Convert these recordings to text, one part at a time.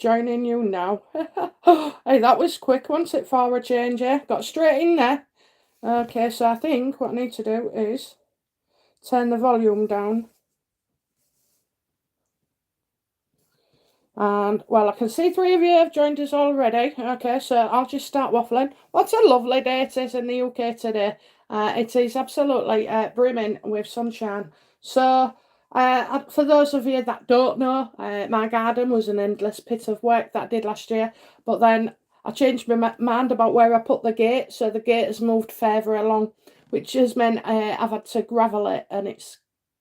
Joining you now. Hey, that was quick, wasn't it, for a change, eh? Got straight in there. Okay, so I think what I need to do is turn the volume down. And, well, I can see three of you have joined us already. Okay, so I'll just start waffling. What a lovely day it is in the UK today. It is absolutely brimming with sunshine. So, for those of you that don't know, my garden was an endless pit of work that I did last year. But then I changed my mind about where I put the gate. So the gate has moved further along, which has meant I've had to gravel it. And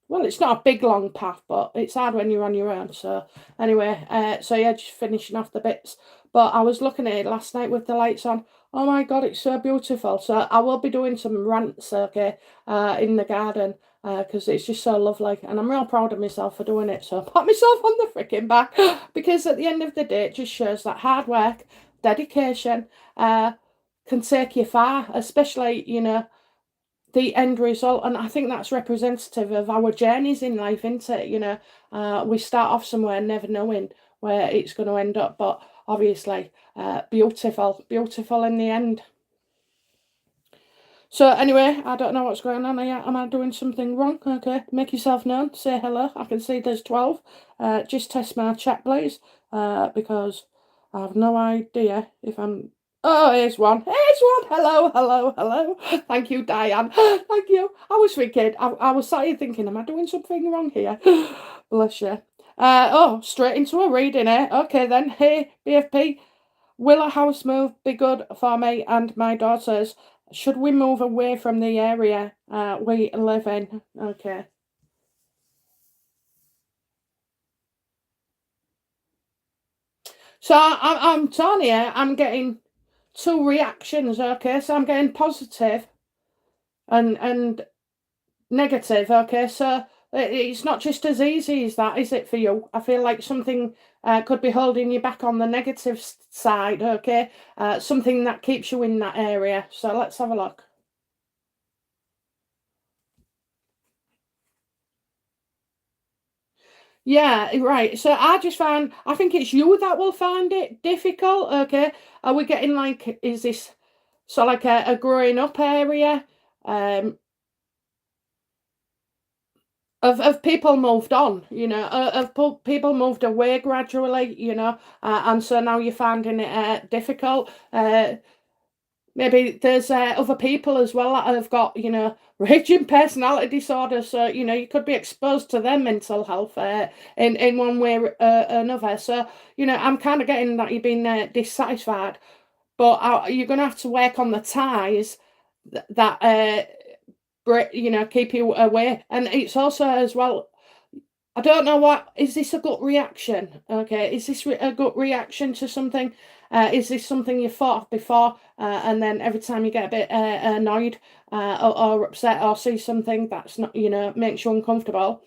well, it's not a big long path, but it's hard when you're on your own. So anyway, so yeah, just finishing off the bits. But I was looking at it last night with the lights on. Oh my God, it's so beautiful. So I will be doing some rants, okay, in the garden, because it's just so lovely. And I'm real proud of myself for doing it. So I pat myself on the freaking back because at the end of the day, it just shows that hard work, dedication, can take you far, especially, the end result. And I think that's representative of our journeys in life, isn't it? We start off somewhere never knowing where it's going to end up, but obviously beautiful in the end. So anyway, I don't know what's going on here. Am I doing something wrong? Okay, make yourself known, say hello. I can see there's 12. Just test my chat, please, because I have no idea if I'm... Oh, here's one. Here's one. Hello, hello, hello. Thank you, Diane. Thank you. I was thinking, I was sat here thinking, am I doing something wrong here? Bless you. Oh, straight into a reading, eh? Okay then. Hey, BFP, will a house move be good for me and my daughters? Should we move away from the area we live in? Okay. So I'm telling you, I'm getting two reactions. Okay, so I'm getting positive and negative. Okay, so it's not just as easy as that, is it for you? I feel like something could be holding you back on the negative side. Okay, something that keeps you in that area. So let's have a look. Yeah, right. So I think it's you that will find it difficult. Okay. Are we getting like, is this so like a growing up area? Um, of people moved on, people moved away gradually, and so now you're finding it difficult. Maybe there's other people as well that have got, raging personality disorders. So, you could be exposed to their mental health in one way or another. So, I'm kind of getting that you've been dissatisfied, but you're going to have to work on the ties that, keep you away. And it's also as well, I don't know what is this a gut reaction? Okay, is this a gut reaction to something? Is this something you thought of before, and then every time you get a bit annoyed or upset or see something that's not, makes you uncomfortable?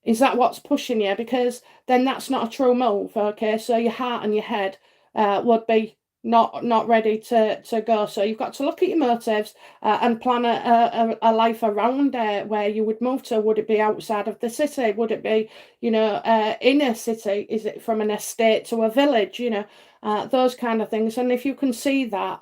Is that what's pushing you? Because then that's not a true move. Okay, so your heart and your head would be not ready to go. So you've got to look at your motives and plan a life around where you would move to. Would it be outside of the city? Would it be, in a city? Is it from an estate to a village? Those kind of things. And if you can see that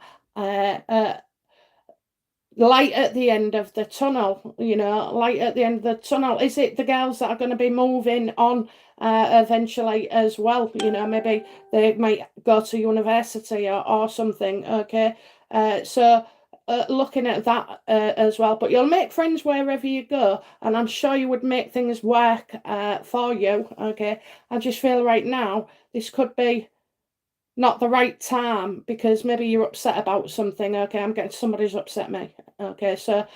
light at the end of the tunnel, light at the end of the tunnel. Is it the girls that are going to be moving on eventually as well? Maybe they might go to university or something. Okay. So looking at that as well, but you'll make friends wherever you go, and I'm sure you would make things work for you. Okay. I just feel right now this could be not the right time because maybe you're upset about something. Okay, I'm getting somebody's upset me. Okay, so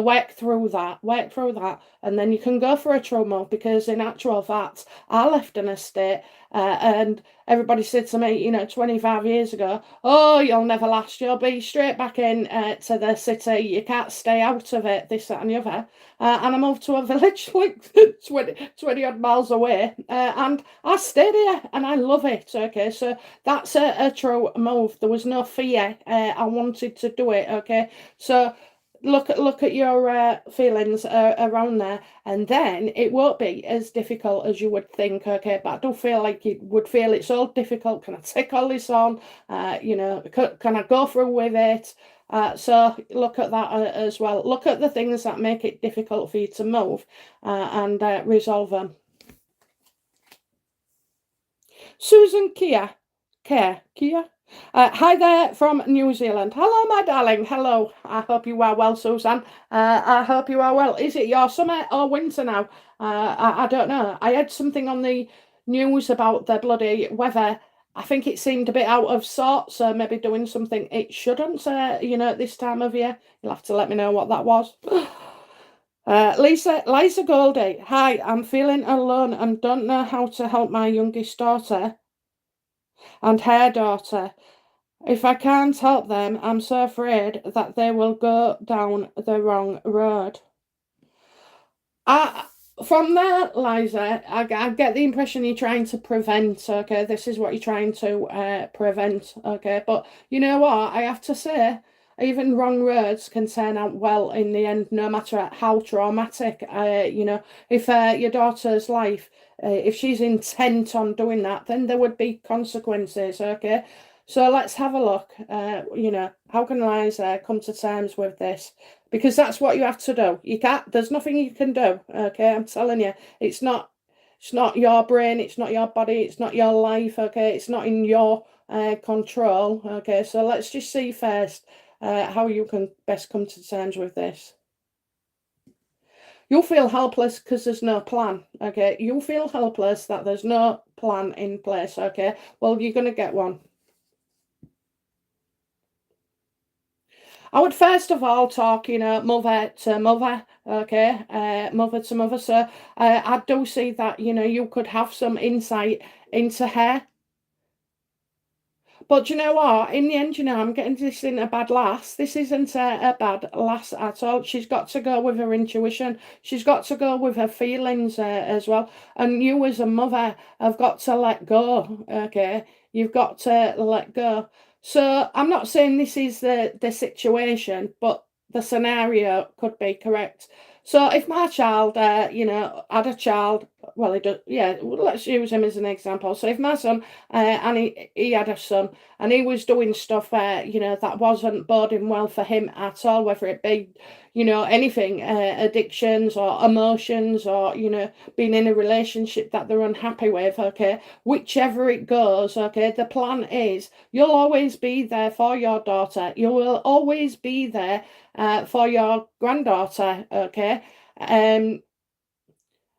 work through that, and then you can go for a true move because in actual fact, I left an estate, and everybody said to me, 25 years ago, oh, you'll never last. You'll be straight back in to the city. You can't stay out of it. This, that, and the other. And I moved to a village like 20 odd miles away, and I stayed here and I love it. Okay, so that's a true move. There was no fear. I wanted to do it. Okay, so look at your feelings around there, and then it won't be as difficult as you would think. Okay, but I don't feel like you would feel it's all difficult. Can I take all this on? You know, can I go through with it? So look at that as well. Look at the things that make it difficult for you to move, and resolve them. Susan Kia. Hi there from New Zealand. Hello, my darling. Hello. I hope you are well, Susan. I hope you are well. Is it your summer or winter now? I don't know. I had something on the news about the bloody weather. I think it seemed a bit out of sorts, so maybe doing something it shouldn't, you know, at this time of year. You'll have to let me know what that was. Liza Goldie. Hi, I'm feeling alone and don't know how to help my youngest daughter and her daughter. If I can't help them, I'm so afraid that they will go down the wrong road. From there, Liza, I get the impression you're trying to prevent, okay? This is what you're trying to prevent, okay? But you know what? I have to say, even wrong roads can turn out well in the end, no matter how traumatic. You know, if your daughter's life, if she's intent on doing that, then there would be consequences, okay? So let's have a look. You know, how can Liza come to terms with this? Because that's what you have to do. You can't, there's nothing you can do. Okay, I'm telling you, it's not your brain, it's not your body, it's not your life. Okay, it's not in your control. Okay, so let's just see first how you can best come to terms with this. You'll feel helpless because there's no plan. Okay, you'll feel helpless that there's no plan in place. Okay, well, you're gonna get one. I would first of all talk, you know, mother to mother, okay, mother to mother. So I do see that, you know, you could have some insight into her. But you know what? In the end, you know, I'm getting this in a bad lass. This isn't a bad lass at all. She's got to go with her intuition. She's got to go with her feelings as well. And you, as a mother, have got to let go. Okay, you've got to let go. So I'm not saying this is the situation, but the scenario could be correct. So if my child, you know, had a child, well, he does, yeah, let's use him as an example. So if my son, and he had a son, and he was doing stuff, you know, that wasn't boding well for him at all, whether it be, you know, anything, addictions or emotions or, you know, being in a relationship that they're unhappy with, okay, whichever it goes, okay, the plan is you'll always be there for your daughter. You will always be there for your granddaughter, okay?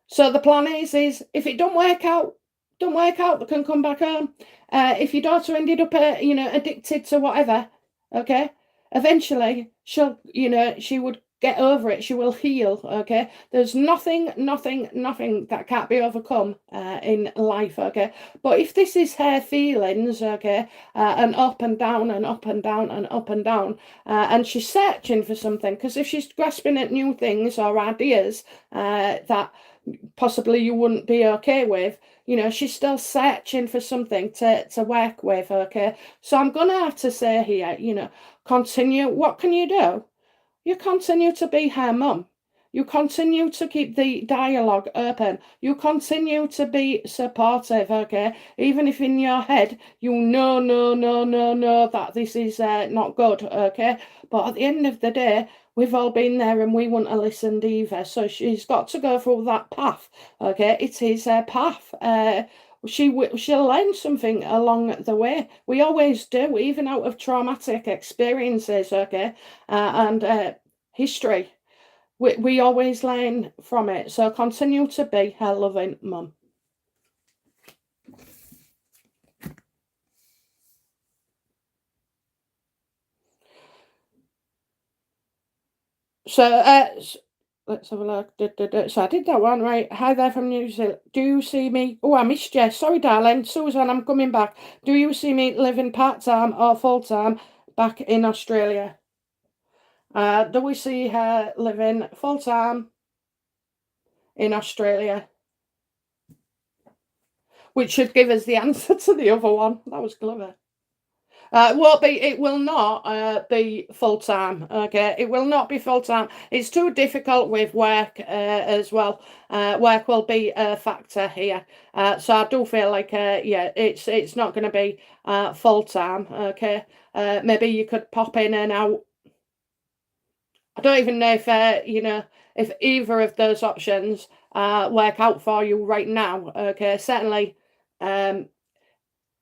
So the plan is if it don't work out, they can come back home. If your daughter ended up, you know, addicted to whatever, okay, eventually she'll, you know, she would get over it. She will heal, okay. There's nothing that can't be overcome in life, okay. But if this is her feelings, okay, and up and down and up and down and up and down, and she's searching for something, because if she's grasping at new things or ideas that possibly you wouldn't be okay with, you know, she's still searching for something to work with, okay. So I'm gonna have to say here, you know, continue. What can you do? You continue to be her mum. You continue to keep the dialogue open. You continue to be supportive, okay? Even if in your head you know, no, no, no, no, that this is not good, okay? But at the end of the day, we've all been there and we wouldn't have listened either. So she's got to go through that path, okay? It is her path. She'll learn something along the way. We always do, even out of traumatic experiences, okay? And history. We always learn from it. So continue to be her loving mum. So let's have a look. So I did that one right. Hi there from New Zealand. Do you see me? Oh, I missed you. Sorry, darling. Susan, I'm coming back. Do you see me living part-time or full-time back in Australia? Do we see her living full-time in Australia? Which should give us the answer to the other one. That was clever. Won't be. It will not be full time. Okay, it will not be full time. It's too difficult with work as well. Work will be a factor here. So I do feel like yeah, it's not going to be full time. Okay, maybe you could pop in and out. I don't even know if if either of those options work out for you right now. Okay, certainly. Um,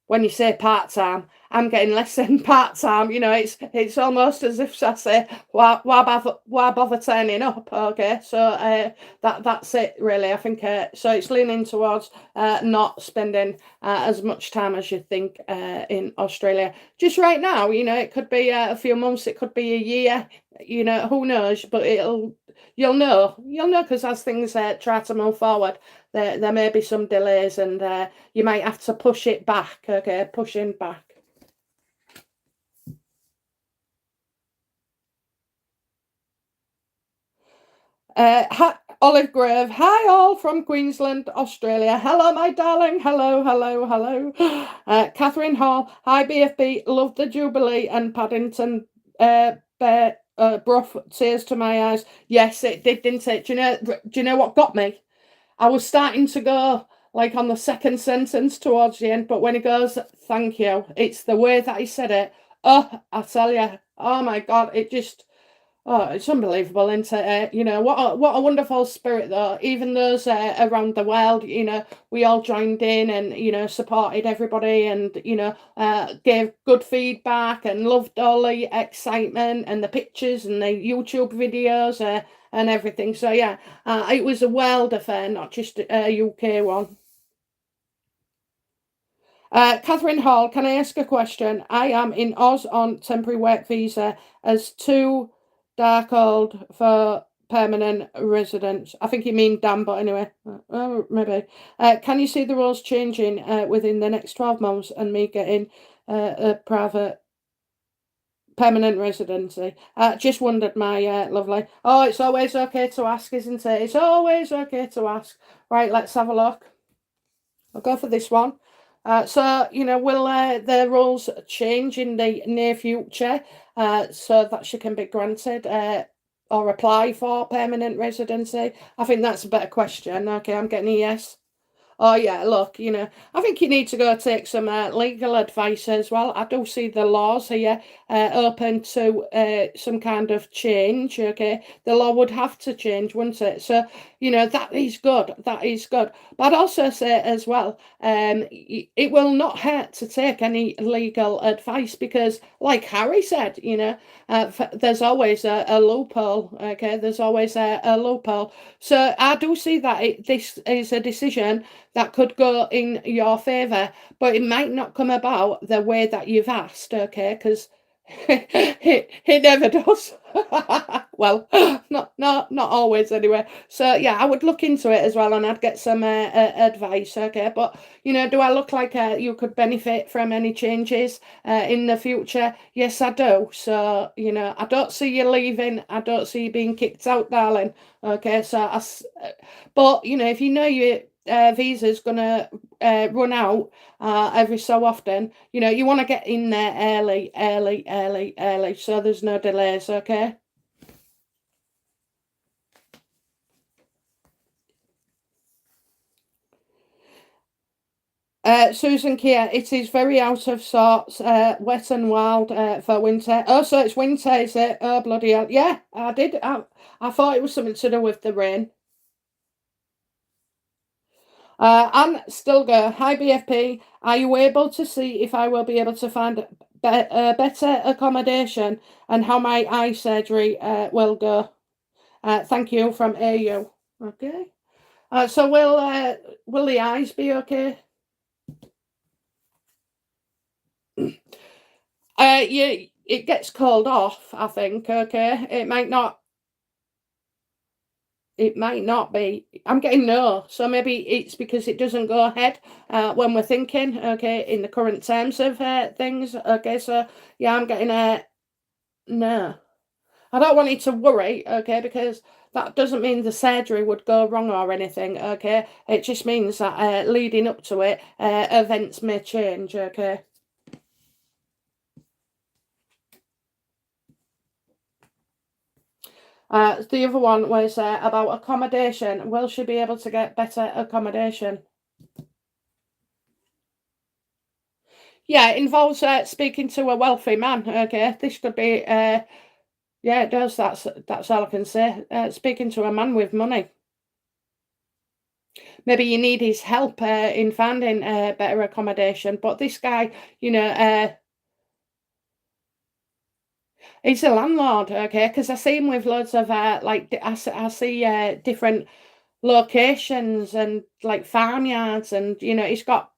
when you say part-time, I'm getting less than part-time, it's almost as if I say, why bother turning up? Okay, so that's it really. I think so it's leaning towards not spending as much time as you think in Australia. Just right now, it could be a few months, it could be a year, who knows, but you'll know because as things try to move forward, there may be some delays and you might have to push it back, okay? Pushing back. Hi, Olive Grove. Hi, all from Queensland, Australia. Hello, my darling. Hello, hello, hello. Catherine Hall. Hi, BFB. Love the Jubilee and Paddington Bear Bruff. Tears to my eyes. Yes, it did, didn't it? Do you know what got me? I was starting to go like on the second sentence towards the end, but when he goes, thank you, it's the way that he said it. Oh, I tell you, oh my God, oh, it's unbelievable, isn't it? What a wonderful spirit, though. Even those around the world, we all joined in and supported everybody and gave good feedback and loved all the excitement and the pictures and the YouTube videos and everything. So yeah, it was a world affair, not just a UK one. Catherine Hall, can I ask a question? I am in Oz on temporary work visa as too dark old for permanent residence. I think you mean damn, but anyway, maybe. Can you see the rules changing within the next 12 months and me getting a private permanent residency? Just wondered, my lovely. Oh, it's always okay to ask, isn't it? It's always okay to ask. Right, let's have a look. I'll go for this one. So, will the rules change in the near future so that she can be granted or apply for permanent residency? I think that's a better question. Okay, I'm getting a yes. Oh yeah, look, I think you need to go take some legal advice as well. I do see the laws here open to some kind of change. Okay, the law would have to change, wouldn't it? So that is good. That is good. But I'd also say as well, it will not hurt to take any legal advice because, like Harry said, there's always a loophole. Okay, there's always a loophole. So I do see that this is a decision that could go in your favour, but it might not come about the way that you've asked, okay? Because it never does. Well, not always anyway. So yeah, I would look into it as well, and I'd get some advice, okay? But do I look like you could benefit from any changes in the future? Yes, I do. So I don't see you leaving. I don't see you being kicked out, darling. Okay, so but if your visa's gonna run out every so often, you want to get in there early, early, early, early, so there's no delays, okay? Susan Kia, it is very out of sorts, wet and wild for winter. Oh, so it's winter, is it? Oh, bloody hell. Yeah, I did. I thought it was something to do with the rain. Anne Stilger, hi BFP. Are you able to see if I will be able to find better accommodation and how my eye surgery will go? Thank you from AU. Okay. So will the eyes be okay? Yeah, it gets called off, I think. Okay. It might not be. I'm getting no, so maybe it's because it doesn't go ahead when we're thinking. Okay, in the current terms of things. Okay, so yeah, I'm getting a no. I don't want you to worry. Okay, because that doesn't mean the surgery would go wrong or anything. Okay, it just means that leading up to it, events may change. Okay. The other one was about accommodation. Will she be able to get better accommodation? Yeah, it involves speaking to a wealthy man. Okay, this could be. Yeah, it does. That's all I can say. Speaking to a man with money. Maybe you need his help in finding better accommodation. But this guy, you know, he's a landlord. Okay, because I see him with loads of I see different locations and like farmyards, and he's got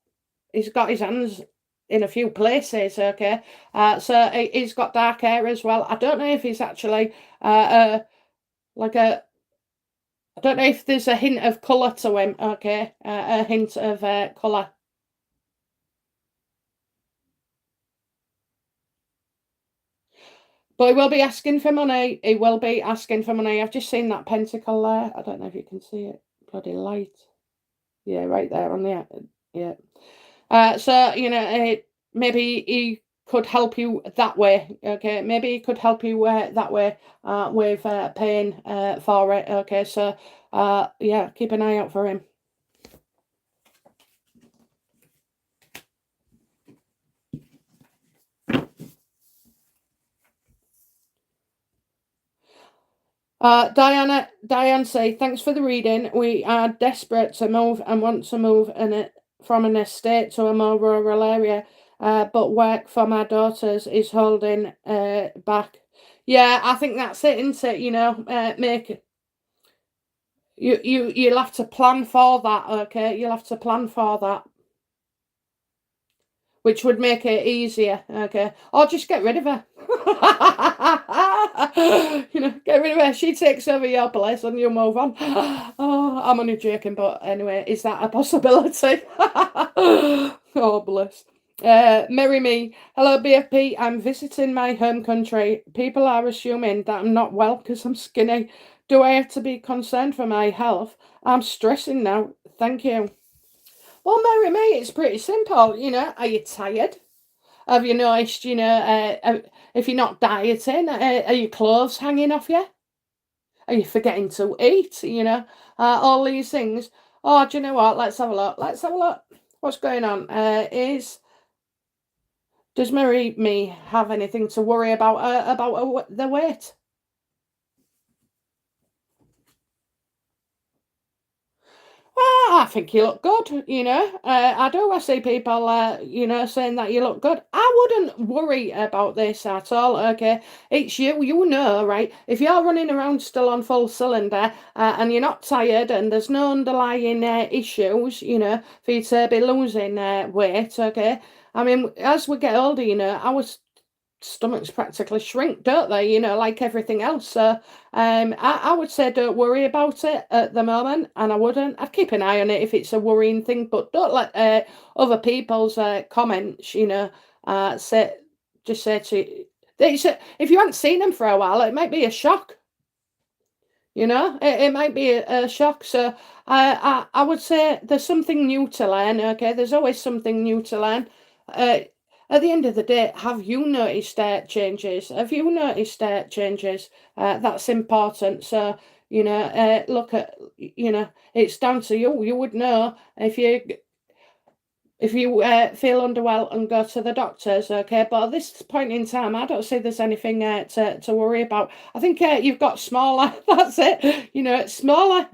his hands in a few places. Okay, so he's got dark hair as well. I don't know if he's actually like a I don't know if there's a hint of colour to him, okay? A hint of colour. But he will be asking for money. He will be asking for money. I've just seen that pentacle there. I don't know if you can see it. Bloody light. Yeah, right there on the yeah. So maybe he could help you that way. Okay, maybe he could help you that way with paying for it. Okay, so yeah, keep an eye out for him. Diane say, thanks for the reading. We are desperate to move and want to move from an estate to a more rural area, but work for my daughters is holding back. Yeah, I think that's it, isn't it? Make you'll have to plan for that. Okay, you'll have to plan for that, which would make it easier, okay? Or just get rid of her. Get rid of her. She takes over your place and you move on. Oh, I'm only joking, but anyway, is that a possibility? Oh, bless. Marry me. Hello, BFP. I'm visiting my home country. People are assuming that I'm not well because I'm skinny. Do I have to be concerned for my health? I'm stressing now. Thank you. Well, marry me, it's pretty simple. Are you tired? Have you noticed, if you're not dieting, are your clothes hanging off you? Are you forgetting to eat? All these things. Oh, do you know what? Let's have a look. Let's have a look. What's going on? Does Marry Me have anything to worry about the weight? Well, I think you look good. I do. I see people, saying that you look good. I wouldn't worry about this at all, okay? It's you, right? If you're running around still on full cylinder and you're not tired and there's no underlying issues, for you to be losing weight, okay? I mean, as we get older, our stomachs practically shrink, don't they? Like everything else. So I would say don't worry about it at the moment, and I wouldn't. I'd keep an eye on it if it's a worrying thing, but don't let other people's comments, say just say to you. If you haven't seen them for a while, it might be a shock. It might be a shock. So I would say there's something new to learn. Okay, there's always something new to learn. Uh, at the end of the day, have you noticed changes? Have you noticed changes? That's important. So look at it's down to you. You would know if you feel underwell and go to the doctors, okay? But at this point in time, I don't see there's anything to worry about. I think you've got smaller. That's it. It's smaller,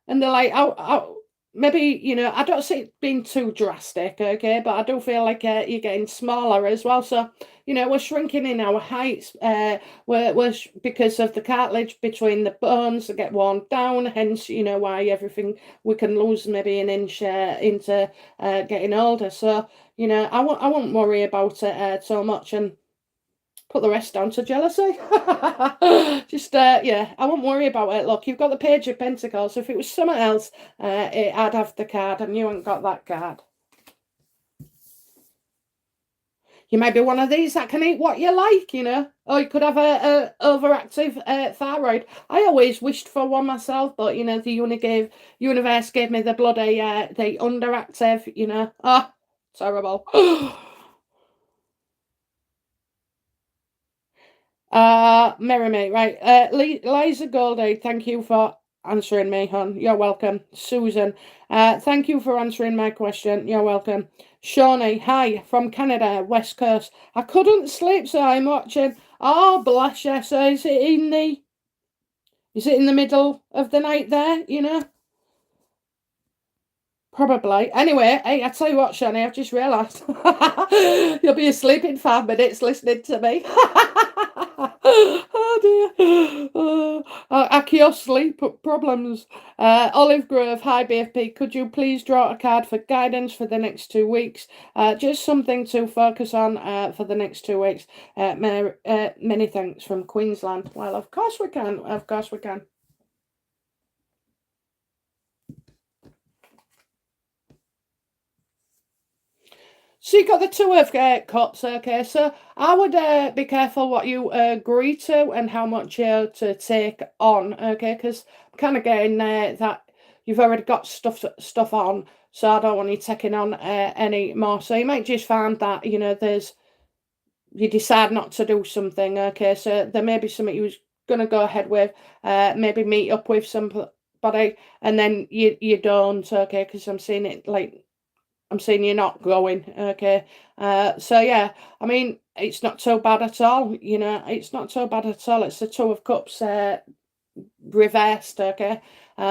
and they're like, oh, maybe I don't see it being too drastic, okay? But I do feel like you're getting smaller as well. So we're shrinking in our heights. Because of the cartilage between the bones that get worn down. Hence, why everything we can lose maybe an inch into getting older. So I won't worry about it so much and put the rest down to jealousy. Just yeah, I won't worry about it. Look, you've got the Page of Pentacles. If it was someone else, I'd have the card, and you haven't got that card. You might be one of these that can eat what you like, or you could have a overactive thyroid. I always wished for one myself, but the universe gave me the bloody the underactive. Oh, terrible. Mirror me, right. Liza Goldie, thank you for answering me, hon. You're welcome. Susan, thank you for answering my question. You're welcome. Shawnee, hi, from Canada, West Coast. I couldn't sleep, so I'm watching. Oh, bless you. So is it in the middle of the night there, you know? Probably. Anyway, hey, I tell you what, Shani, I've just realised you'll be asleep in 5 minutes listening to me. Oh dear. Akio sleep problems. Olive Grove, hi BFP. Could you please draw a card for guidance for the next 2 weeks? Just something to focus on for the next 2 weeks. Many thanks from Queensland. Well, of course we can. Of course we can. So you got the Two of Cups, okay? So I would be careful what you agree to and how much you're to take on, okay? Because I'm kind of getting that you've already got stuff on, so I don't want you taking on any more. So you might just find that you decide not to do something, okay? So there may be something you was gonna go ahead with, maybe meet up with somebody, and then you don't, okay? Because I'm seeing you're not going, okay? So yeah, I mean, it's not so bad at all, it's not so bad at all. It's the Two of Cups reversed, okay?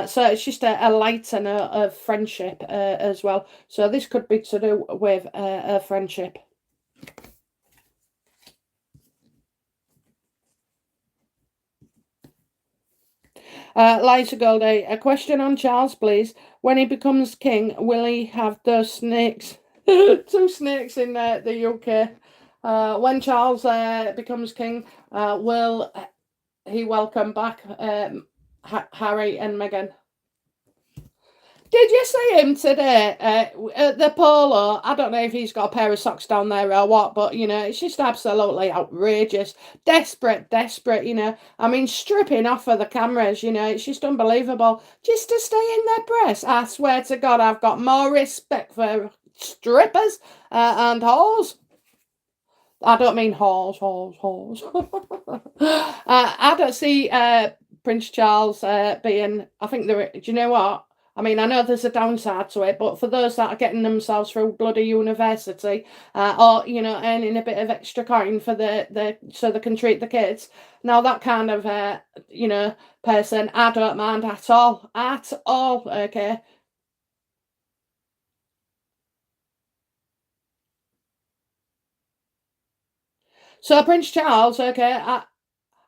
So it's just a lighten of friendship as well. So this could be to do with a friendship. Liza Goldie, a question on Charles, please. When he becomes king, will he have those snakes? 2 snakes in the UK. When Charles becomes king, will he welcome back Harry and Meghan? Did you see him today at the polo? I don't know if he's got a pair of socks down there or what, but it's just absolutely outrageous. Desperate, I mean, stripping off for the cameras, it's just unbelievable. Just to stay in their press. I swear to God, I've got more respect for strippers and whores. I don't mean whores. I don't see Prince Charles being. I think there. Do you know what? I mean, I know there's a downside to it, but for those that are getting themselves through bloody university, or earning a bit of extra coin for so they can treat the kids. Now that kind of person, I don't mind at all, Okay. So Prince Charles, okay,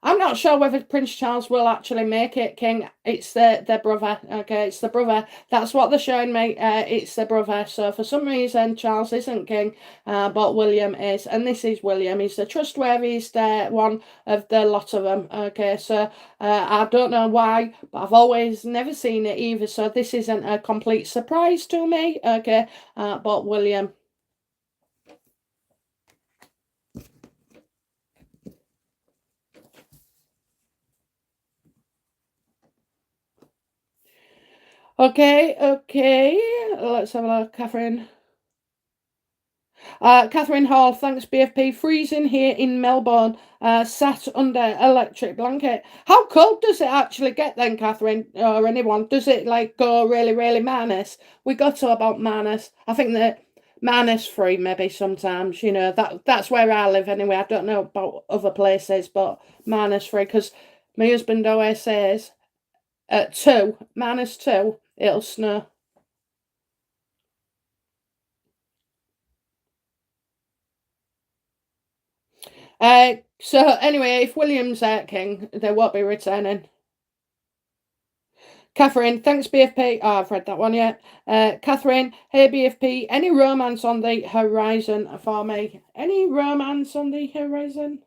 I'm not sure whether Prince Charles will actually make it king. It's their brother, okay? It's the brother. That's what they're showing me. It's the brother. So for some reason, Charles isn't king, but William is. And this is William. He's the trustworthiest one of the lot of them, okay? So I don't know why, but I've always never seen it either. So this isn't a complete surprise to me, okay? But William. Okay. Let's have a look, Catherine. Catherine Hall, thanks BFP. Freezing here in Melbourne, sat under electric blanket. How cold does it actually get then, Catherine, or anyone? Does it go really, really minus? We got to about minus. I think that -3 maybe sometimes, that's where I live anyway. I don't know about other places, but -3, because my husband always says at -2, it'll snow. So anyway, if William's king, they won't be returning. Catherine, thanks BFP. Oh, I've read that one yet. Catherine, hey BFP, any romance on the horizon for me? Any romance on the horizon?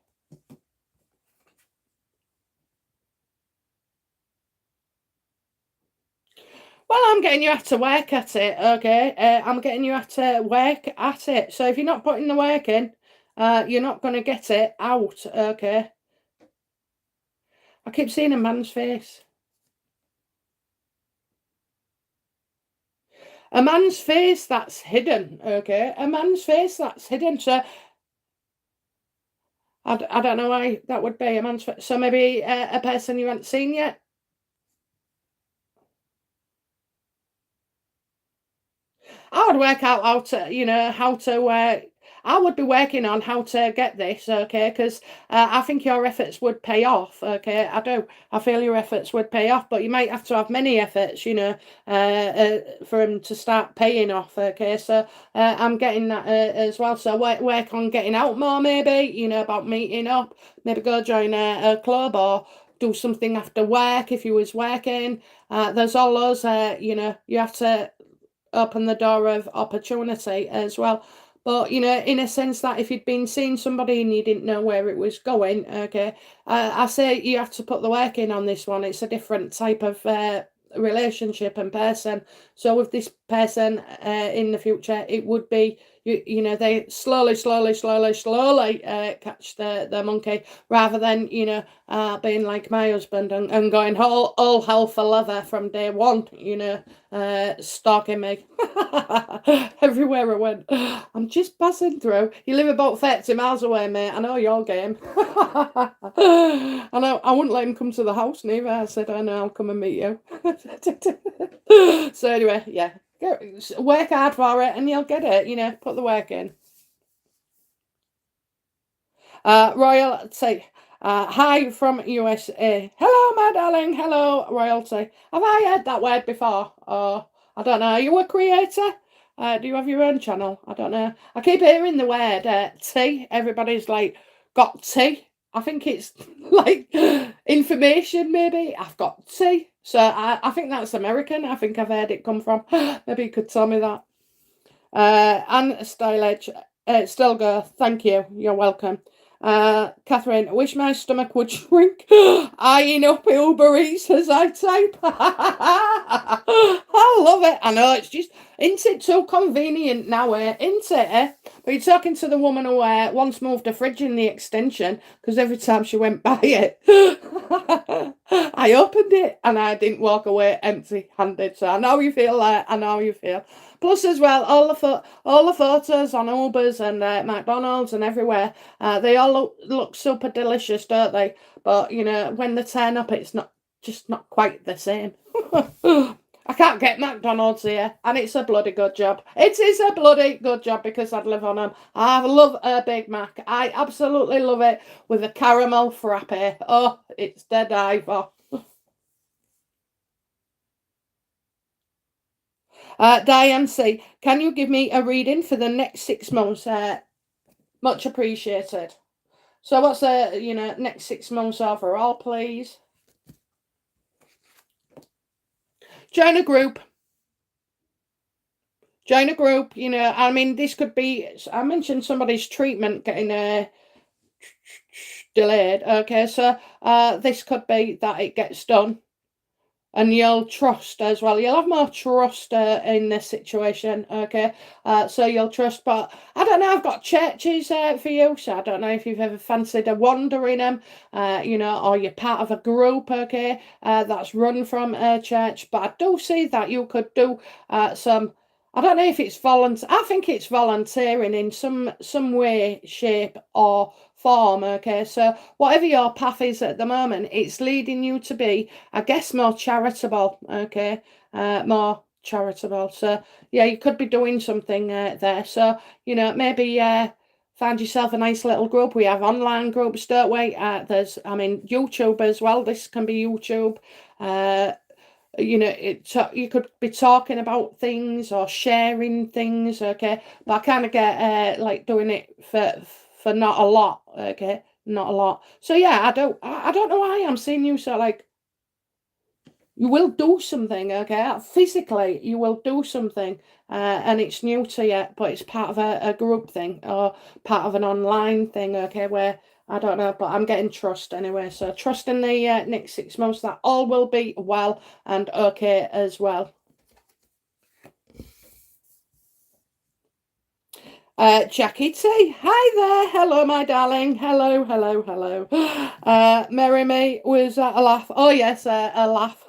Well, I'm getting you to work at it, okay? I'm getting you to work at it. So if you're not putting the work in, you're not going to get it out, okay? I keep seeing a man's face. A man's face that's hidden, okay? A man's face that's hidden. So I don't know why that would be a man's so maybe a person you haven't seen yet? I would work out how to, how to. I would be working on how to get this, okay? Because I think your efforts would pay off, okay? I do. I feel your efforts would pay off, but you might have to have many efforts, for them to start paying off, okay? So I'm getting that as well. So work on getting out more, maybe, about meeting up, maybe go join a club or do something after work if you was working. There's all those, you have to open the door of opportunity as well. But in a sense that if you'd been seeing somebody and you didn't know where it was going, okay, I say you have to put the work in on this one. It's a different type of relationship and person. So with this person in the future, it would be they slowly catch the monkey rather than being like my husband and going all hell for leather from day one. Stalking me everywhere I went. I'm just passing through. You live about 30 miles away, mate. I know your game. I know I wouldn't let him come to the house neither. I said, I know, I'll come and meet you. So anyway, yeah. Work hard for it and you'll get it, put the work in. Royalty. Hi from USA. Hello, my darling. Hello, royalty. Have I heard that word before? Or I don't know. Are you a creator? Do you have your own channel? I don't know. I keep hearing the word tea. Everybody's like, got tea. I think it's like information, maybe. I've got tea. So I think that's American. I think I've heard it come from. Maybe you could tell me that. Anne Stylage. Still go. Thank you. You're welcome. Catherine, wish my stomach would shrink. Eyeing up Uber Eats as I type. I love it. I know, it's just, isn't it too convenient now, isn't it, But you're talking to the woman who once moved a fridge in the extension because every time she went by it, I opened it and I didn't walk away empty-handed. So I know you feel that. I know you feel. Plus, as well, all the photos on Ubers and McDonald's and everywhere, they all look super delicious, don't they? But when they turn up, it's not quite the same. I can't get McDonald's here, and it's a bloody good job. It is a bloody good job because I'd live on them. I love a Big Mac. I absolutely love it with a caramel frappe. Oh, it's dead eye for. Diane C, can you give me a reading for the next 6 months? Much appreciated. So what's the next 6 months overall, please? Join a group. Join a group. I mean, this could be. I mentioned somebody's treatment getting delayed. Okay, so this could be that it gets done. And you'll trust as well. You'll have more trust in this situation, okay? So you'll trust, but I don't know. I've got churches for you, so I don't know if you've ever fancied a wander in them, or you're part of a group, okay? That's run from a church. But I do see that you could do some. I don't know if it's volunteer. I think it's volunteering in some way, shape, or form. Okay, so whatever your path is at the moment, it's leading you to be, I guess, more charitable. Okay, more charitable. So yeah, you could be doing something there. So maybe find yourself a nice little group. We have online groups, don't we? There's, I mean, YouTube as well. This can be YouTube. You could be talking about things or sharing things, okay? But I kind of get like doing it for not a lot, okay? Not a lot. So yeah, I don't know why I'm seeing you so like you will do something, okay? Physically, you will do something, and it's new to you, but it's part of a group thing or part of an online thing, okay? Where I don't know, but I'm getting trust anyway. So trust in the next 6 months that all will be well and okay as well. Jackie T, hi there. Hello, my darling. Hello, hello, hello. Mary May was a laugh. Oh, yes, a laugh.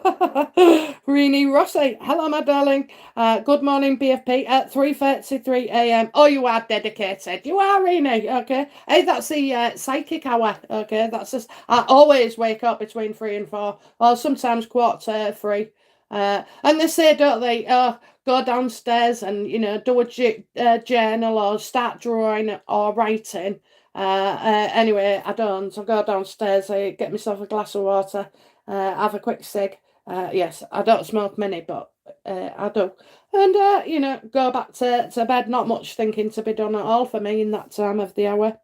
Rini Rossi, hello, my darling. Good morning, BFP at 3:33 a.m. Oh, you are dedicated. You are, Rini. Okay. Hey, that's the psychic hour. Okay. That's just, I always wake up between 3 and 4, or sometimes quarter to 3. And they say, don't they? Go downstairs and do a journal or start drawing or writing. Anyway, I don't. I go downstairs, I get myself a glass of water, have a quick cig. Yes, I don't smoke many, but I do. And go back to bed. Not much thinking to be done at all for me in that time of the hour.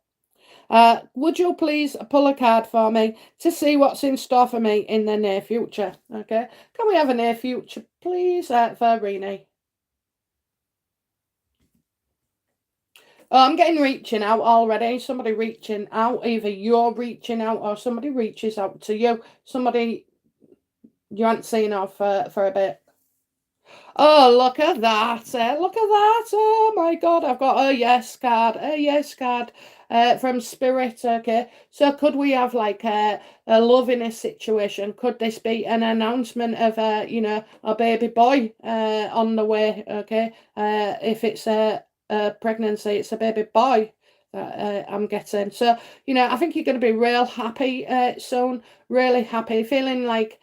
Would you please pull a card for me to see what's in store for me in the near future? Okay, can we have a near future, please, for Rini? Oh, I'm getting reaching out already. Somebody reaching out. Either you're reaching out or somebody reaches out to you. Somebody you haven't seen of for a bit. Oh, look at that. Look at that. Oh my God. I've got a yes card. A yes card from Spirit. Okay. So could we have like a love in a situation? Could this be an announcement of a baby boy on the way? Okay. If it's a pregnancy, it's a baby boy that I'm getting. So, I think you're going to be real happy soon. Really happy. Feeling like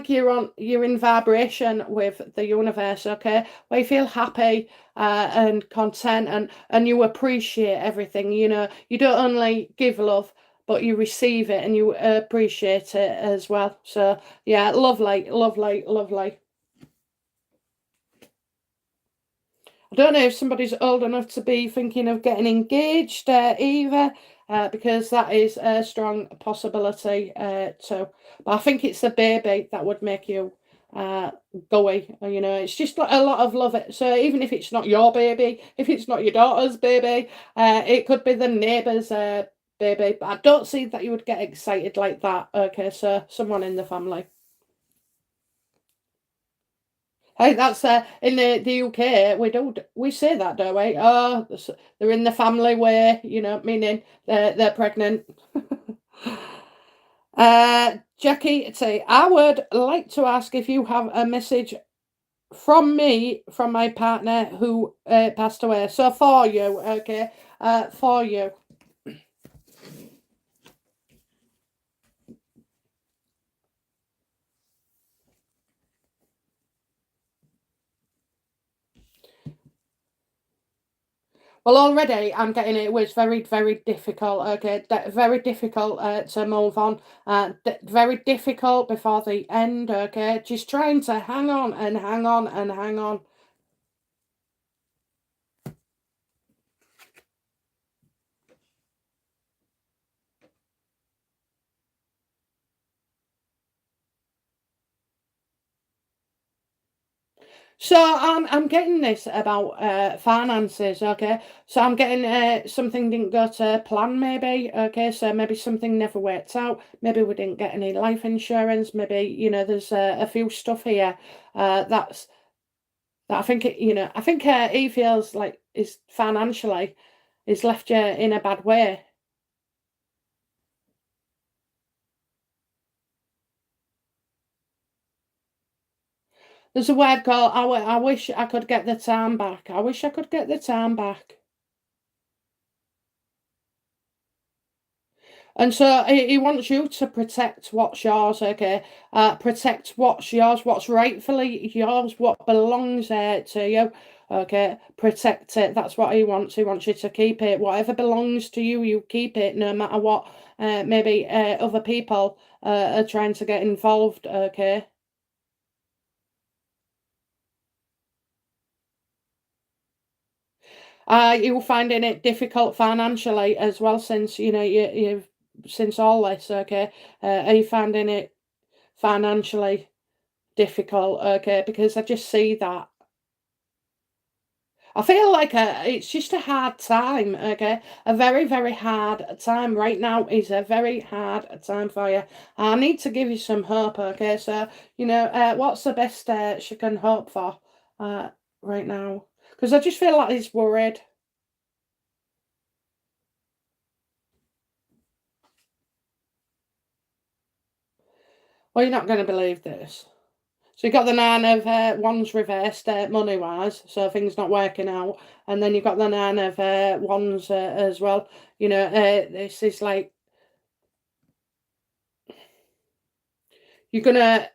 you're in vibration with the universe, okay? Where you feel happy and content and you appreciate everything, you don't only give love, but you receive it and you appreciate it as well. So yeah, lovely, lovely, lovely. I don't know if somebody's old enough to be thinking of getting engaged either, because that is a strong possibility too. But I think it's the baby that would make you uh, goey. It's just like a lot of love. So even if it's not your baby, if it's not your daughter's baby, it could be the neighbour's baby. But I don't see that you would get excited like that. Okay, so someone in the family. Hey, that's in the UK. We say that, don't we? Oh, they're in the family way, meaning they're pregnant. Jackie, say I would like to ask if you have a message from me from my partner who passed away. So for you, okay, for you. Well, already I'm getting it was very, very difficult. Okay, very difficult to move on. Very difficult before the end. Okay, just trying to hang on and hang on and hang on. So I'm getting this about finances, okay? So I'm getting something didn't go to plan maybe, okay? So maybe something never worked out. Maybe we didn't get any life insurance. Maybe there's a few stuff here that's that I think I think he feels like is financially is left you in a bad way. There's a word called I wish I could get the time back. I wish I could get the time back. And so he wants you to protect what's yours, okay? Protect what's yours, what's rightfully yours, what belongs to you, okay? Protect it. That's what he wants. He wants you to keep it. Whatever belongs to you, you keep it, no matter what. Maybe other people are trying to get involved, okay? You're finding it difficult financially as well since you've since all this, okay? Are you finding it financially difficult? Okay, because I just see that. I feel like it's just a hard time. Okay, a very very hard time right now is a very hard time for you. I need to give you some hope. Okay, so what's the best she can hope for right now? Because I just feel like he's worried. Well, you're not going to believe this. So you've got the Nine of Wands reversed money-wise, so things not working out. And then you've got the Nine of Wands as well. You know, this is like, you're going to,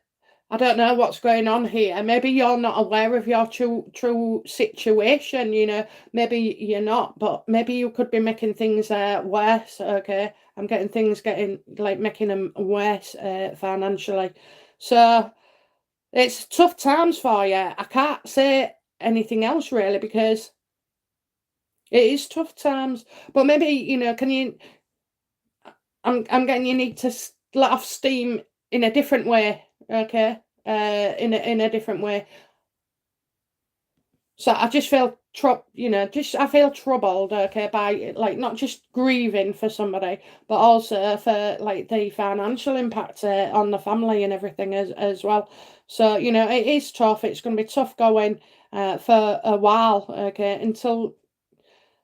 I don't know what's going on here. Maybe you're not aware of your true situation, you know. Maybe you're not, but maybe you could be making things worse, okay? I'm getting things making them worse financially. So it's tough times for you. I can't say anything else really because it is tough times. But maybe, you know, can you I'm getting you need to let off steam in a different way, okay? In a different way. So I just feel I feel troubled, okay, by like not just grieving for somebody, but also for like the financial impact on the family and everything as well. So you know it is tough. It's going to be tough going for a while, okay, until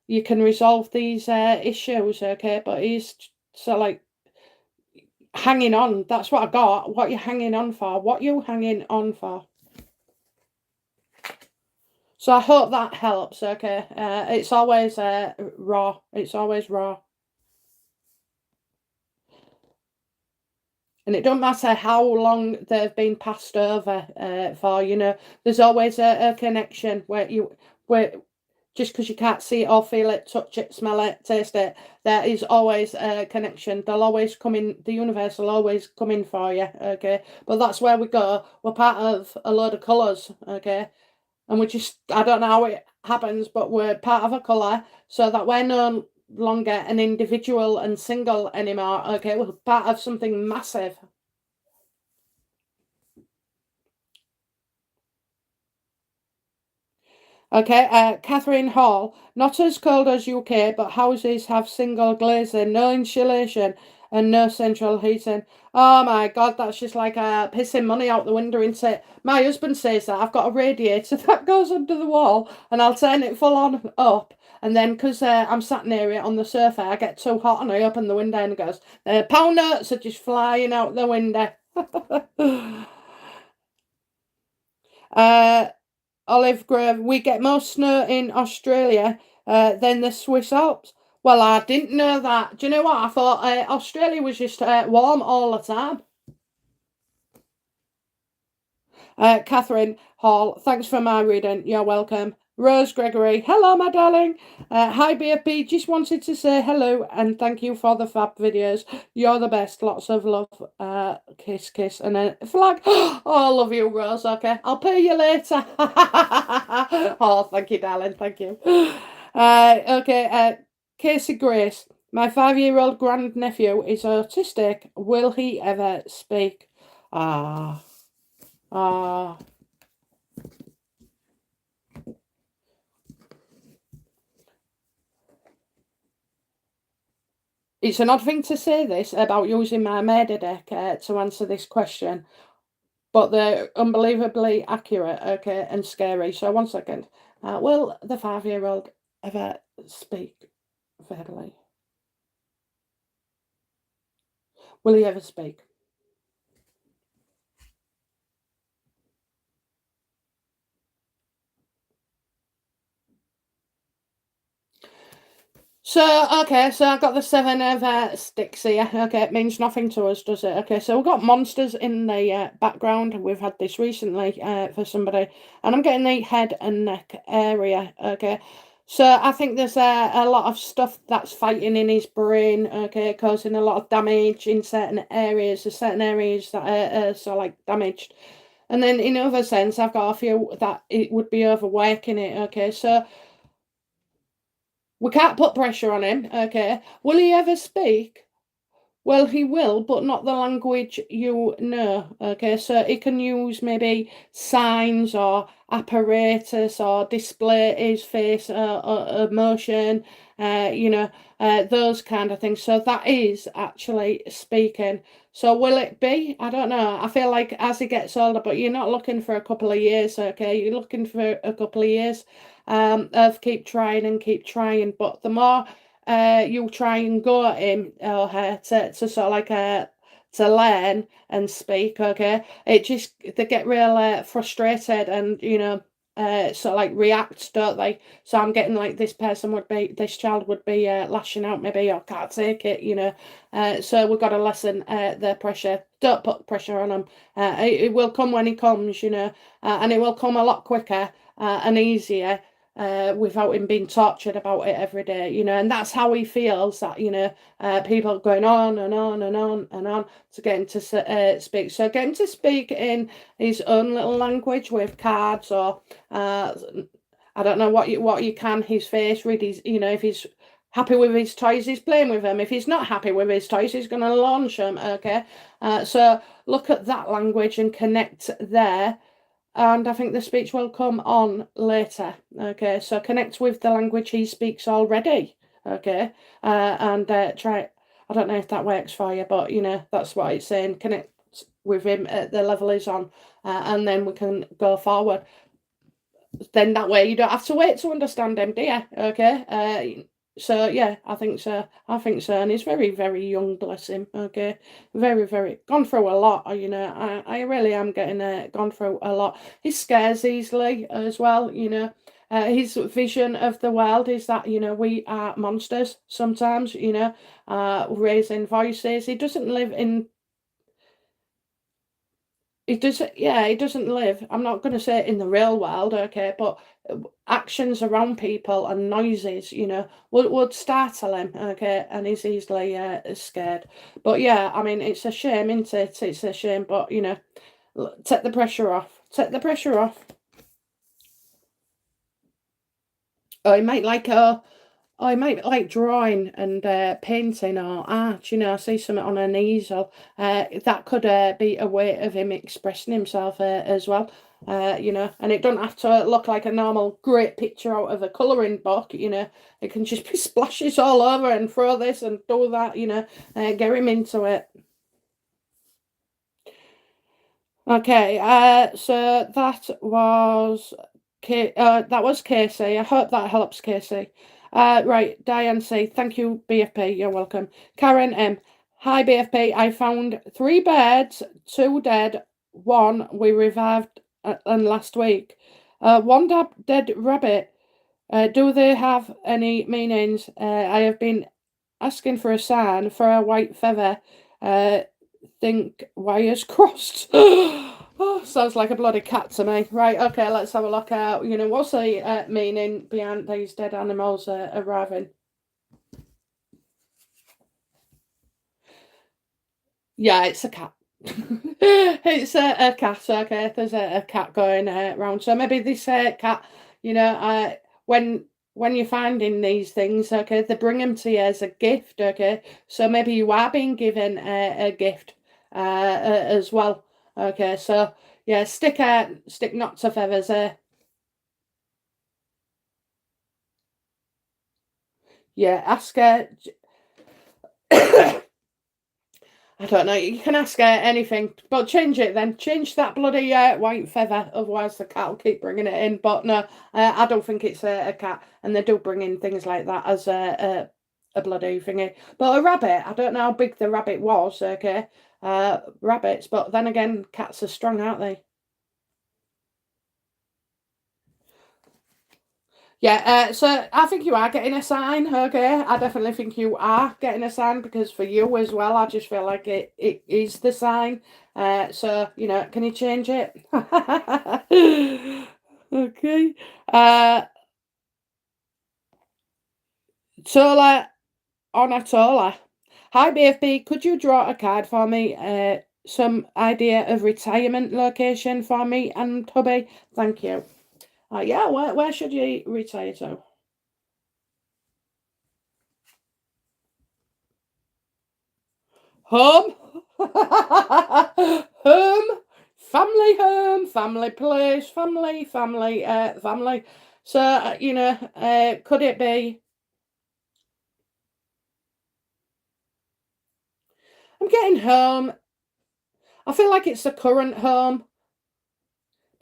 you can resolve these issues, okay. But he's so like hanging on. That's what I got. What you hanging on for? What you hanging on for? So I hope that helps, okay? It's always raw. It's always raw. And it don't matter how long they've been passed over for, you know, there's always a connection where just because you can't see it or feel it, touch it, smell it, taste it, there is always a connection. They'll always come in, the universe will always come in for you, okay? But that's where we go. We're part of a load of colours, okay? And we just, I don't know how it happens, but we're part of a colour so that we're no longer an individual and single anymore. Okay, we're part of something massive. Okay, Catherine Hall, not as cold as UK, but houses have single glazing, no insulation, and no central heating. Oh my God, that's just like pissing money out the window, isn't it? My husband says that I've got a radiator that goes under the wall, and I'll turn it full on up. And then, because I'm sat near it on the sofa, I get too hot and I open the window and it goes, pound notes are just flying out the window. uh, Olive Grove, we get more snow in Australia than the Swiss Alps. Well, I didn't know that. Do you know what? I thought Australia was just warm all the time. Catherine Hall, thanks for my reading. You're welcome. Rose Gregory, hello, my darling. Hi, BFB. Just wanted to say hello and thank you for the fab videos. You're the best. Lots of love. Kiss, kiss, and a flag. Oh, I love you, Rose. Okay, I'll pay you later. Oh, thank you, darling. Thank you. Okay. Casey Grace, my 5-year-old grandnephew is autistic. Will he ever speak? Ah. Ah. It's an odd thing to say this about using my Maida deck to answer this question, but they're unbelievably accurate, okay, and scary. So 1 second. Will the 5-year-old ever speak verbally? Will he ever speak? So, okay, so I've got the 7 of sticks here. Okay, it means nothing to us, does it? Okay, so we've got monsters in the background. We've had this recently for somebody. And I'm getting the head and neck area, okay? So I think there's a lot of stuff that's fighting in his brain, okay, causing a lot of damage in certain areas. There's certain areas that are so, like, damaged. And then in other sense, I've got a few that it would be overworking it, okay? So we can't put pressure on him, okay? Will he ever speak? Well, he will, but not the language you know, okay? So he can use maybe signs or apparatus or display his face or emotion, you know, those kind of things. So that is actually speaking. So will it be? I don't know. I feel like as he gets older, but you're not looking for a couple of years, okay? You're looking for a couple of years. of keep trying and keep trying. But the more you try and go at him or her to sort of like to learn and speak, okay, it just they get real frustrated and sort of like react, don't they? So I'm getting like this child would be lashing out maybe or can't take it, so we've got to lessen the pressure. Don't put pressure on them. It will come when it comes, and it will come a lot quicker and easier without him being tortured about it every day, and that's how he feels that, people going on and on and on and on to get him to speak. So get him to speak in his own little language with cards or I don't know what you can, his face, read his, if he's happy with his toys, he's playing with them. If he's not happy with his toys, he's going to launch them, okay? So look at that language and connect there. And I think the speech will come on later, okay? So connect with the language he speaks already, okay? And try, I don't know if that works for you, but, that's what it's saying. Connect with him at the level he's on, and then we can go forward. Then that way you don't have to wait to understand him, do you? Okay. So yeah, I think so. I think so. And he's very, very young, bless him. Okay. Very, very gone through a lot, I really am getting gone through a lot. He scares easily as well, his vision of the world is that, we are monsters sometimes, raising voices. He doesn't live in It doesn't, yeah, it doesn't live. I'm not going to say in the real world, okay, but actions around people and noises, would startle him, okay, and he's easily scared. But yeah, I mean, it's a shame, isn't it? It's a shame, but take the pressure off. Take the pressure off. Or he might like I might like drawing and painting or art. I see something on an easel. That could be a way of him expressing himself as well. And it don't have to look like a normal great picture out of a colouring book. It can just be splashes all over and throw this and do that. Get him into it. Okay. So that was Casey. I hope that helps, Casey. Right, Diane C. Thank you, BFP. You're welcome. Karen M. Hi, BFP. I found 3 birds, 2 dead, 1 we revived and last week. One dead rabbit. Do they have any meanings? I have been asking for a sign for a white feather. Think wires crossed. Oh, sounds like a bloody cat to me. Right, okay, let's have a look at, what's the meaning behind these dead animals arriving? Yeah, it's a cat. It's a cat, okay? There's a cat going around. So maybe this cat, when you're finding these things, okay, they bring them to you as a gift, okay? So maybe you are being given a gift as well. Okay, so yeah, stick knots of feathers there. Yeah, ask her. I don't know. You can ask her anything, but change it then. Change that bloody white feather, otherwise the cat will keep bringing it in. But no, I don't think it's a cat, and they do bring in things like that as a bloody thingy. But a rabbit, I don't know how big the rabbit was. Okay, rabbits, but then again, cats are strong, aren't they? Yeah, so I think you are getting a sign, okay? I definitely think you are getting a sign because for you as well, I just feel like it is the sign. So, can you change it? Okay. Tola Onatola. Hi, BFB. Could you draw a card for me? Some idea of retirement location for me and hubby? Thank you. Yeah, where should you retire to? Home, home, family home, family place, family. So, could it be? I'm getting home. I feel like it's the current home,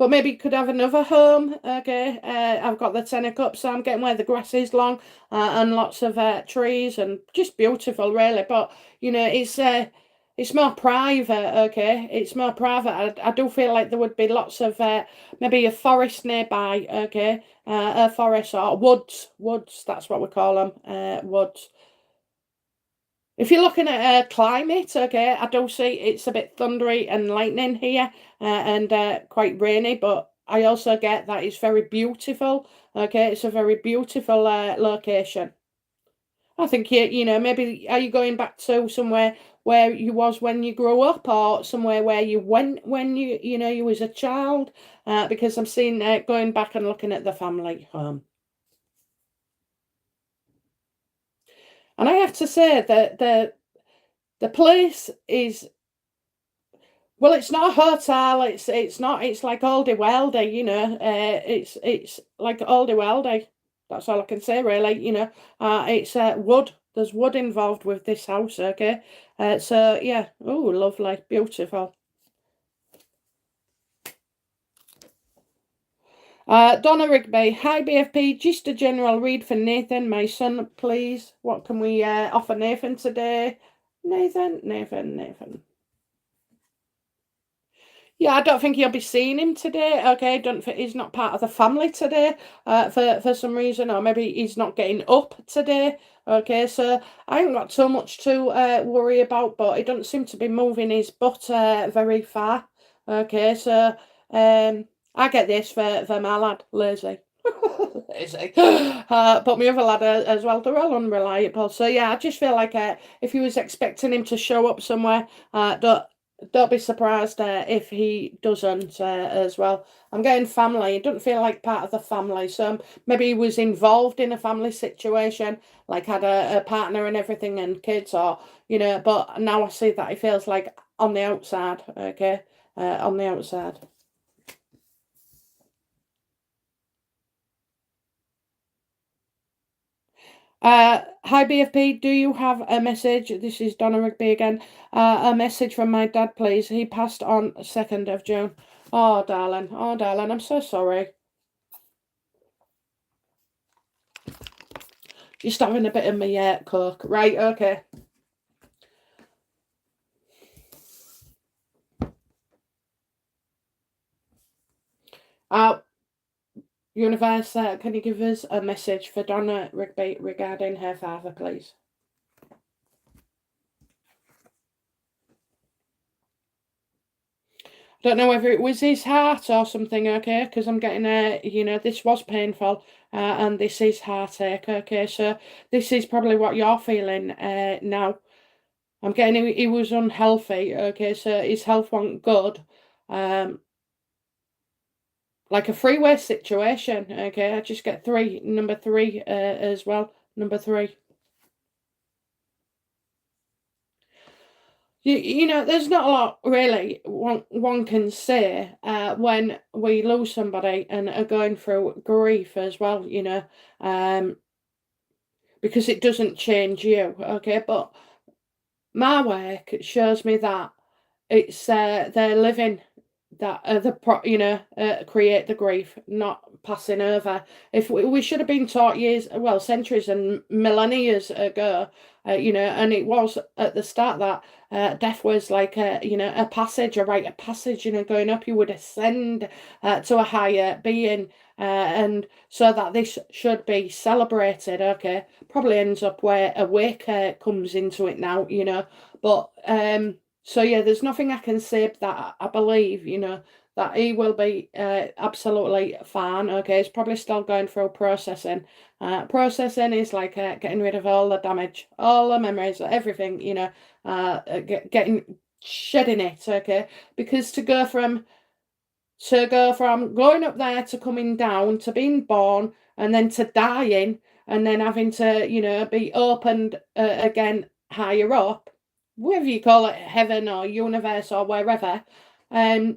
but maybe you could have another home. Okay, I've got the 10 of cups, so I'm getting where the grass is long, and lots of trees, and just beautiful, really. But you know, it's more private. Okay, it's more private. I do feel like there would be lots of maybe a forest nearby. Okay, a forest or woods. That's what we call them. Woods. If you're looking at climate, okay, I do see it's a bit thundery and lightning here, and quite rainy, but I also get that it's very beautiful. Okay, it's a very beautiful location. I think you know, maybe are you going back to somewhere where you was when you grew up, or somewhere where you went when you know you was a child? Because I'm seeing going back and looking at the family home, and I have to say that the place is. Well, it's not a hotel, it's not it's like oldie weldy, you know, it's like oldie weldy. That's all I can say really, you know. It's wood. There's wood involved with this house, okay? So yeah, oh lovely, beautiful. Donna Rigby, hi BFP, just a general read for Nathan, my son, please. What can we offer Nathan today? Nathan. Yeah, I don't think you'll be seeing him today. Okay, don't think he's not part of the family today, for some reason, or maybe he's not getting up today. Okay, so I haven't got too much to worry about, but he doesn't seem to be moving his butt very far. Okay, so I get this for my lad, lazy. Lazy. But my other lad as well, they're all unreliable. So yeah, I just feel like if you was expecting him to show up somewhere, don't be surprised if he doesn't as well. I'm getting family. He doesn't feel like part of the family. So maybe he was involved in a family situation, like had a partner and everything and kids, or, you know, but now I see that he feels like on the outside, okay? On the outside. Hi BFP, do you have a message? This is Donna Rigby again. A message from my dad, please. He passed on 2nd of June. Oh, darling. Oh, darling. I'm so sorry. Just having a bit of my coke. Right, okay. Universe, can you give us a message for Donna Rigby regarding her father, please? Don't know whether it was his heart or something, okay? Because I'm getting you know, this was painful, and this is heartache, okay? So this is probably what you're feeling now. I'm getting he was unhealthy, okay? So his health wasn't good. Um, like a freeway situation, okay? I just get number three as well, number three. You know, there's not a lot really one can say when we lose somebody and are going through grief as well, you know, um, because it doesn't change you, okay? But my work shows me that it's they're living that you know, create the grief, not passing over. If we should have been taught years, well, centuries and millennia ago, you know, and it was at the start that death was like a, you know, a passage, a rite of passage, you know, going up, you would ascend to a higher being, and so that this should be celebrated. Okay, probably ends up where awake comes into it now, you know, but so yeah, there's nothing I can say that I believe, you know, that he will be absolutely fine. Okay, he's probably still going through processing. Processing is like getting rid of all the damage, all the memories, everything, you know, getting shedding it. Okay, because to go from going up there to coming down to being born and then to dying and then having to, you know, be opened again higher up, whether you call it heaven or universe or wherever, um,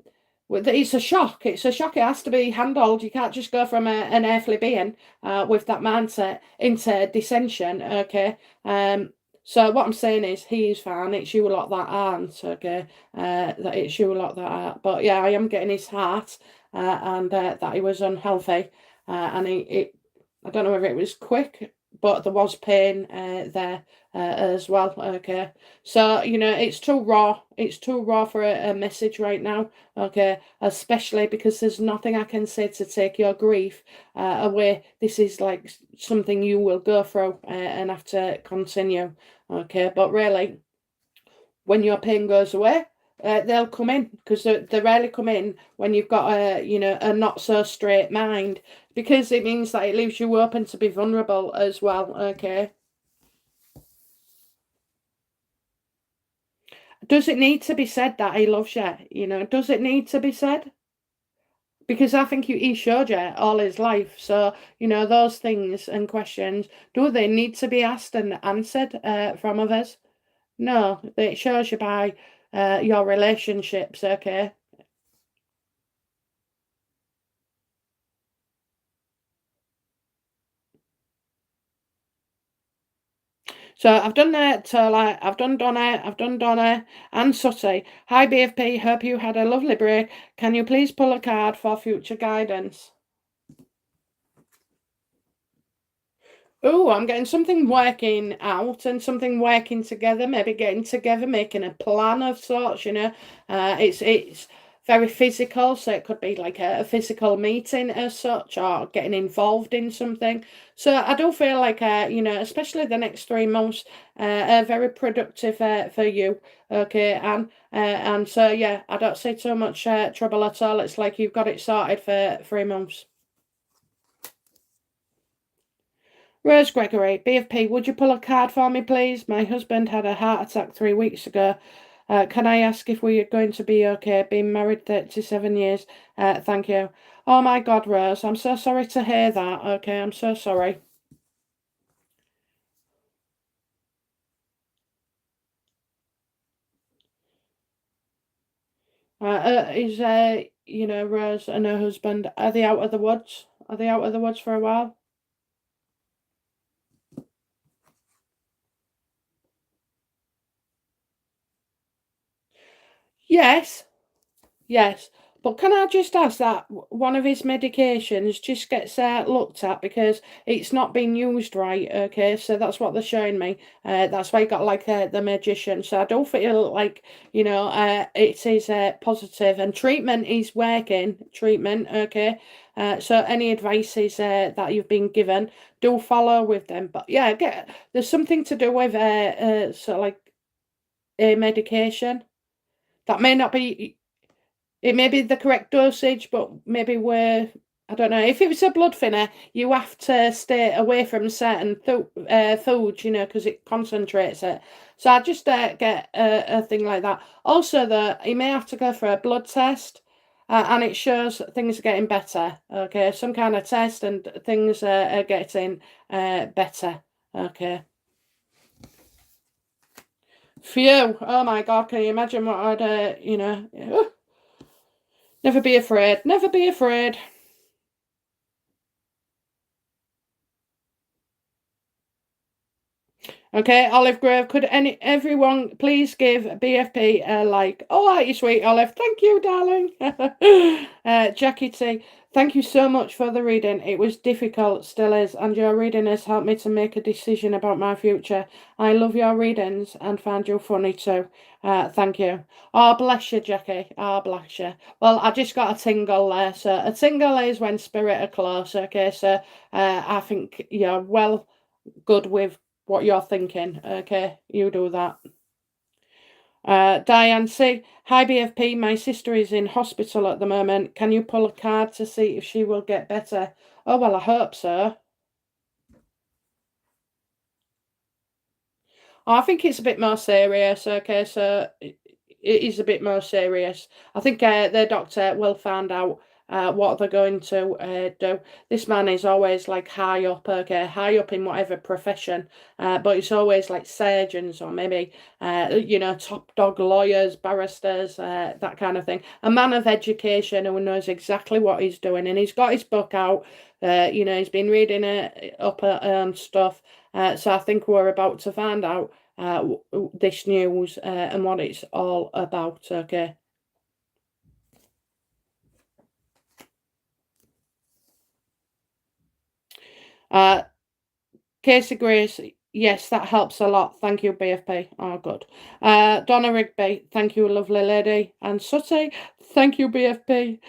it's a shock. It's a shock. It has to be handled. You can't just go from an earthly being with that mindset into dissension. Okay. So what I'm saying is he's fine. It's you lot that aren't. Okay. That it's you lot that aren't. But yeah, I am getting his heart. and that he was unhealthy, and I don't know whether it was quick, but there was pain there as well. Okay, so it's too raw. It's too raw for a message right now. Okay, especially because there's nothing I can say to take your grief away. This is like something you will go through and have to continue. Okay, but really, when your pain goes away, they'll come in, because they rarely come in when you've got a not so straight mind, because it means that it leaves you open to be vulnerable as well. Okay, does it need to be said that he loves you? Does it need to be said? Because I think he showed you all his life. So, those things and questions, do they need to be asked and answered from others? No, it shows you by your relationships. Okay. So I've done Turla, I've done Donna, and Sutty. Hi BFP, hope you had a lovely break. Can you please pull a card for future guidance? Oh, I'm getting something working out and something working together, maybe getting together, making a plan of sorts, It's very physical, so it could be like a physical meeting as such, or getting involved in something. So I do feel like, especially the next 3 months, are very productive for you, okay? And so, yeah, I don't see too much trouble at all. It's like you've got it sorted for 3 months. Rose Gregory, BFP, would you pull a card for me, please? My husband had a heart attack 3 weeks ago. Can I ask if we are going to be okay? Been married 37 years. Thank you. Oh my God, Rose, I'm so sorry to hear that. Okay, I'm so sorry. Is Rose and her husband, are they out of the woods? Are they out of the woods for a while? Yes. Yes, but can I just ask that one of his medications just gets looked at, because it's not being used right, okay? So that's what they're showing me. That's why he got like the magician. So I don't feel like, it is positive, and treatment is working, treatment, okay? So any advices that you've been given, do follow with them. But yeah, there's something to do with sort of like a medication. That may not be, it may be the correct dosage, but maybe I don't know. If it was a blood thinner, you have to stay away from certain foods, because it concentrates it. So I just get a thing like that. Also, you may have to go for a blood test, and it shows things are getting better. Okay, some kind of test, and things are getting better. Okay. Phew. Oh my God, can you imagine what I'd, never be afraid. Never be afraid. Okay, Olive Grove, could everyone please give BFP a like? Oh, aren't you sweet, Olive? Thank you, darling. Jackie T, thank you so much for the reading. It was difficult, still is, and your reading has helped me to make a decision about my future. I love your readings and find you funny too. Thank you. Oh, bless you, Jackie. Oh, bless you. Well, I just got a tingle there. So a tingle is when spirit are close. Okay, so I think you're well good with what you're thinking. Okay, you do that. Diane C. Hi BFP, my sister is in hospital at the moment. Can you pull a card to see if she will get better? Oh, well, I hope so. I think it's a bit more serious. Okay, so it is a bit more serious. I think the doctor will find out what they're going to do. This man is always like high up, okay, high up in whatever profession, but it's always like surgeons, or maybe top dog lawyers, barristers, that kind of thing. A man of education who knows exactly what he's doing, and he's got his book out. He's been reading it up on stuff. So I think we're about to find out this news and what it's all about. Okay. Casey Grace, yes, that helps a lot. Thank you, BFP. Oh, good. Donna Rigby, thank you, lovely lady. And Sutty, thank you, BFP.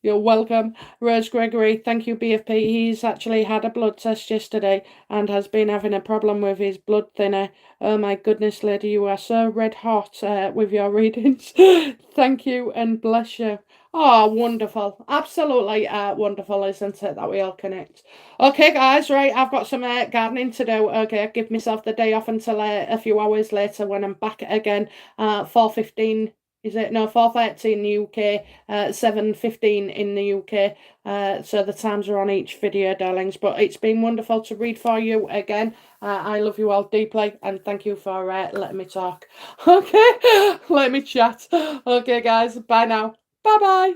You're welcome. Rose Gregory, thank you, BFP. He's actually had a blood test yesterday and has been having a problem with his blood thinner. Oh my goodness, lady, you are so red hot with your readings. Thank you and bless you. Oh, wonderful. Absolutely wonderful, isn't it, that we all connect. Okay, guys, right, I've got some gardening to do. Okay, give myself the day off until a few hours later when I'm back again. 4:15, is it? No, 4:30 in the UK, 7:15 in the UK. So the times are on each video, darlings. But it's been wonderful to read for you again. I love you all deeply and thank you for letting me talk. Okay, let me chat. Okay, guys, bye now. Bye bye.